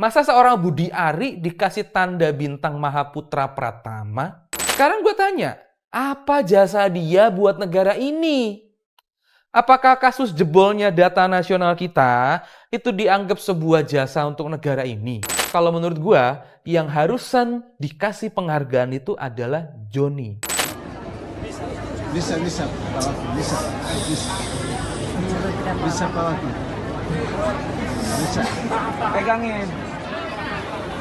Masa seorang Budi Ari dikasih tanda bintang Mahaputra Pratama? Sekarang gue tanya, apa jasa dia buat negara ini? Apakah kasus jebolnya data nasional kita itu dianggap sebuah jasa untuk negara ini? Kalau menurut gue, yang harusan dikasih penghargaan itu adalah Joni. Bisa, Pak Waki, bisa. Bisa, Pak Waki. Bisa. Pegangin.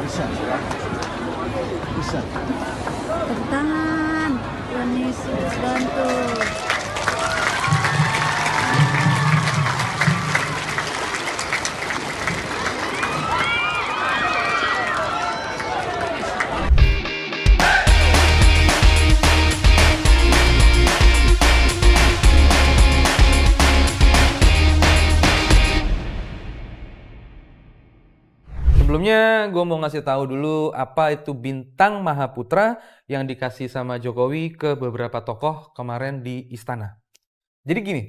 Bisa. Tepuk tangan. Tuhan Yesus bantu. Sebelumnya gue mau ngasih tahu dulu apa itu bintang Mahaputra yang dikasih sama Jokowi ke beberapa tokoh kemarin di istana. Jadi gini,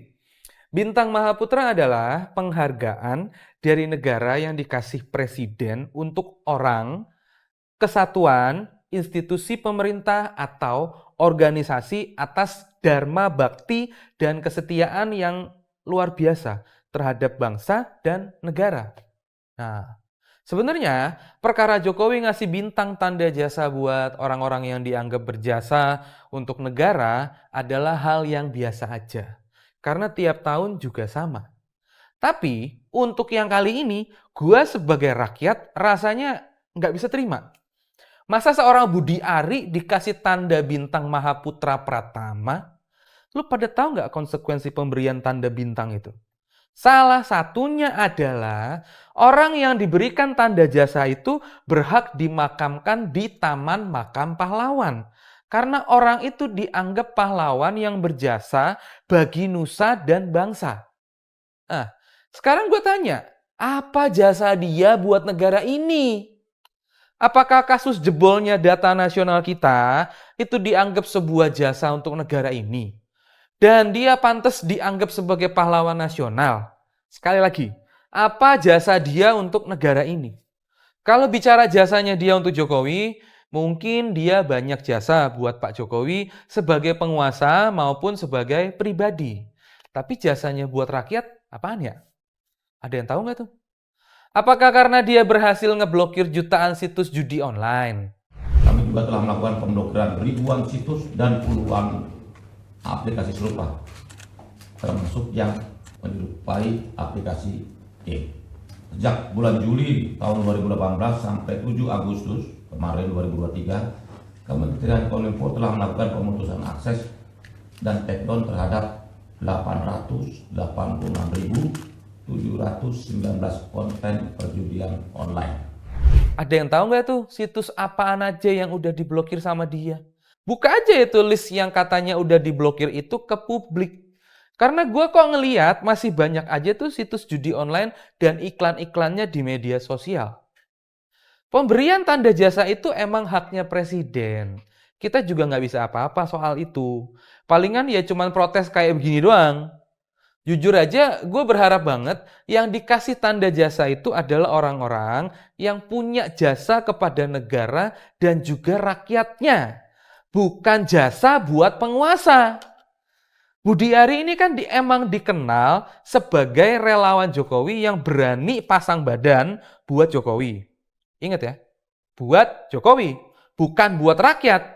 bintang Mahaputra adalah penghargaan dari negara yang dikasih presiden untuk orang, kesatuan, institusi pemerintah atau organisasi atas dharma bakti dan kesetiaan yang luar biasa terhadap bangsa dan negara. Nah, sebenarnya perkara Jokowi ngasih bintang tanda jasa buat orang-orang yang dianggap berjasa untuk negara adalah hal yang biasa aja. Karena tiap tahun juga sama. Tapi untuk yang kali ini, gua sebagai rakyat rasanya nggak bisa terima. Masa seorang Budi Ari dikasih tanda bintang Mahaputra Pratama? Lu pada tahu nggak konsekuensi pemberian tanda bintang itu? Salah satunya adalah orang yang diberikan tanda jasa itu berhak dimakamkan di Taman Makam Pahlawan. Karena orang itu dianggap pahlawan yang berjasa bagi nusa dan bangsa. Nah, sekarang gue tanya, apa jasa dia buat negara ini? Apakah kasus jebolnya data nasional kita itu dianggap sebuah jasa untuk negara ini? Dan dia pantas dianggap sebagai pahlawan nasional. Sekali lagi, apa jasa dia untuk negara ini? Kalau bicara jasanya dia untuk Jokowi, mungkin dia banyak jasa buat Pak Jokowi sebagai penguasa maupun sebagai pribadi. Tapi jasanya buat rakyat, apaan ya? Ada yang tahu nggak tuh? Apakah karena dia berhasil ngeblokir jutaan situs judi online? Kami juga telah melakukan pemblokiran ribuan situs dan puluhan aplikasi serupa, termasuk yang menyerupai aplikasi game. Sejak bulan Juli tahun 2018 sampai 7 Agustus kemarin 2023, Kementerian Kominfo telah melakukan pemutusan akses dan takedown terhadap 886.719 konten perjudian online. Ada yang tahu nggak tuh situs apaan aja yang udah diblokir sama dia? Buka aja itu list yang katanya udah diblokir itu ke publik. Karena gue kok ngeliat masih banyak aja tuh situs judi online dan iklan-iklannya di media sosial. Pemberian tanda jasa itu emang haknya presiden. Kita juga nggak bisa apa-apa soal itu. Palingan ya cuman protes kayak begini doang. Jujur aja, gue berharap banget yang dikasih tanda jasa itu adalah orang-orang yang punya jasa kepada negara dan juga rakyatnya. Bukan jasa buat penguasa. Budi Ari ini kan emang dikenal sebagai relawan Jokowi yang berani pasang badan buat Jokowi. Ingat ya, buat Jokowi, bukan buat rakyat.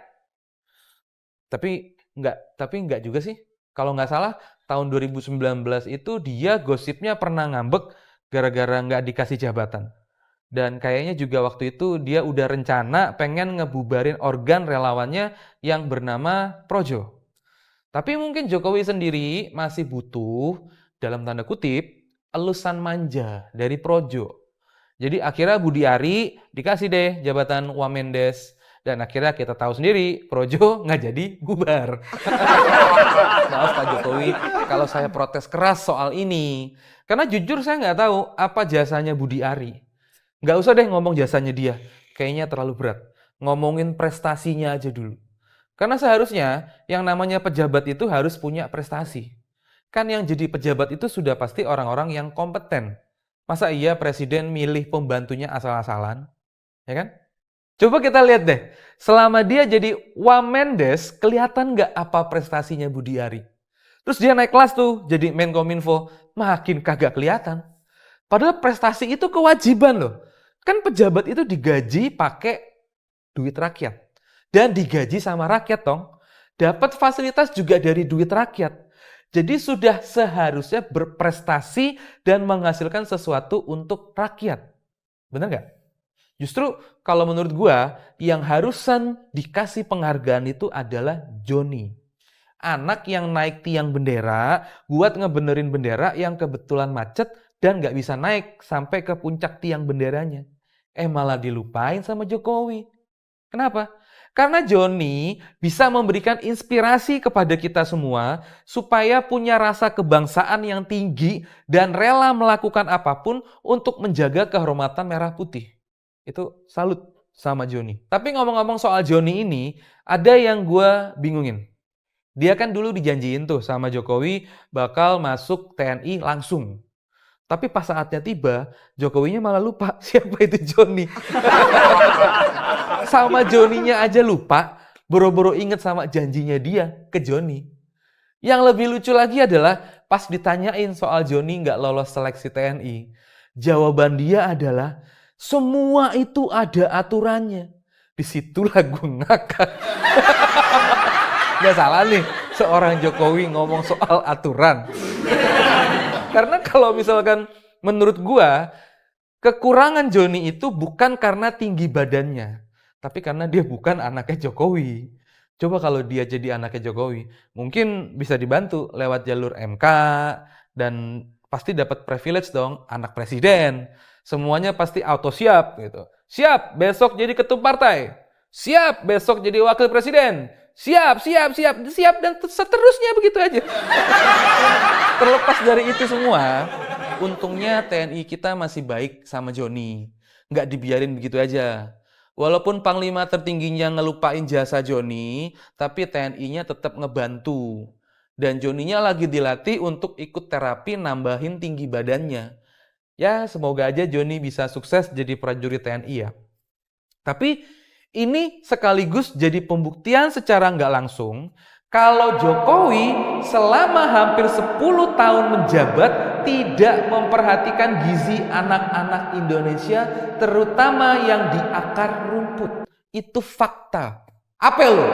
Tapi enggak juga sih. Kalau nggak salah, tahun 2019 itu dia gosipnya pernah ngambek gara-gara nggak dikasih jabatan. Dan kayaknya juga waktu itu dia udah rencana pengen ngebubarin organ relawannya yang bernama Projo. Tapi mungkin Jokowi sendiri masih butuh, dalam tanda kutip, elusan manja dari Projo. Jadi akhirnya Budi Ari dikasih deh jabatan Wamendes. Dan akhirnya kita tahu sendiri, Projo nggak jadi bubar. Maaf Pak Jokowi, kalau saya protes keras soal ini. Karena jujur saya nggak tahu apa jasanya Budi Ari. Nggak usah deh ngomong jasanya dia, kayaknya terlalu berat. Ngomongin prestasinya aja dulu. Karena seharusnya yang namanya pejabat itu harus punya prestasi. Kan yang jadi pejabat itu sudah pasti orang-orang yang kompeten. Masa iya presiden milih pembantunya asal-asalan? Ya kan? Coba kita lihat deh, selama dia jadi Wamendes, kelihatan nggak apa prestasinya Budi Ari? Terus dia naik kelas tuh, jadi Menkominfo, makin kagak kelihatan. Padahal prestasi itu kewajiban loh. Kan pejabat itu digaji pakai duit rakyat. Dan digaji sama rakyat dong. Dapat fasilitas juga dari duit rakyat. Jadi sudah seharusnya berprestasi dan menghasilkan sesuatu untuk rakyat. Benar nggak? Justru kalau menurut gua, yang harusan dikasih penghargaan itu adalah Joni. Anak yang naik tiang bendera, buat ngebenerin bendera yang kebetulan macet dan nggak bisa naik sampai ke puncak tiang benderanya. Malah dilupain sama Jokowi. Kenapa? Karena Joni bisa memberikan inspirasi kepada kita semua supaya punya rasa kebangsaan yang tinggi dan rela melakukan apapun untuk menjaga kehormatan merah putih. Itu salut sama Joni. Tapi ngomong-ngomong soal Joni ini, ada yang gue bingungin. Dia kan dulu dijanjiin tuh sama Jokowi bakal masuk TNI langsung. Tapi pas saatnya tiba, Jokowinya malah lupa siapa itu Joni. Sama Joninya aja lupa, boro-boro inget sama janjinya dia ke Joni. Yang lebih lucu lagi adalah pas ditanyain soal Joni nggak lolos seleksi TNI. Jawaban dia adalah, semua itu ada aturannya. Disitulah gue ngakak. Gak salah nih seorang Jokowi ngomong soal aturan. Karena kalau misalkan menurut gue, kekurangan Joni itu bukan karena tinggi badannya. Tapi karena dia bukan anaknya Jokowi. Coba kalau dia jadi anaknya Jokowi, mungkin bisa dibantu lewat jalur MK dan pasti dapat privilege dong, anak presiden. Semuanya pasti auto siap gitu. Siap besok jadi ketum partai. Siap besok jadi wakil presiden. Siap dan seterusnya begitu aja. Terlepas dari itu semua, untungnya TNI kita masih baik sama Joni. Nggak dibiarin begitu aja. Walaupun Panglima tertingginya ngelupain jasa Joni, tapi TNI-nya tetap ngebantu. Dan Joninya lagi dilatih untuk ikut terapi nambahin tinggi badannya. Ya, semoga aja Joni bisa sukses jadi prajurit TNI ya. Tapi ini sekaligus jadi pembuktian secara nggak langsung kalau Jokowi selama hampir 10 tahun menjabat tidak memperhatikan gizi anak-anak Indonesia, terutama yang di akar rumput. Itu fakta. Apel lo?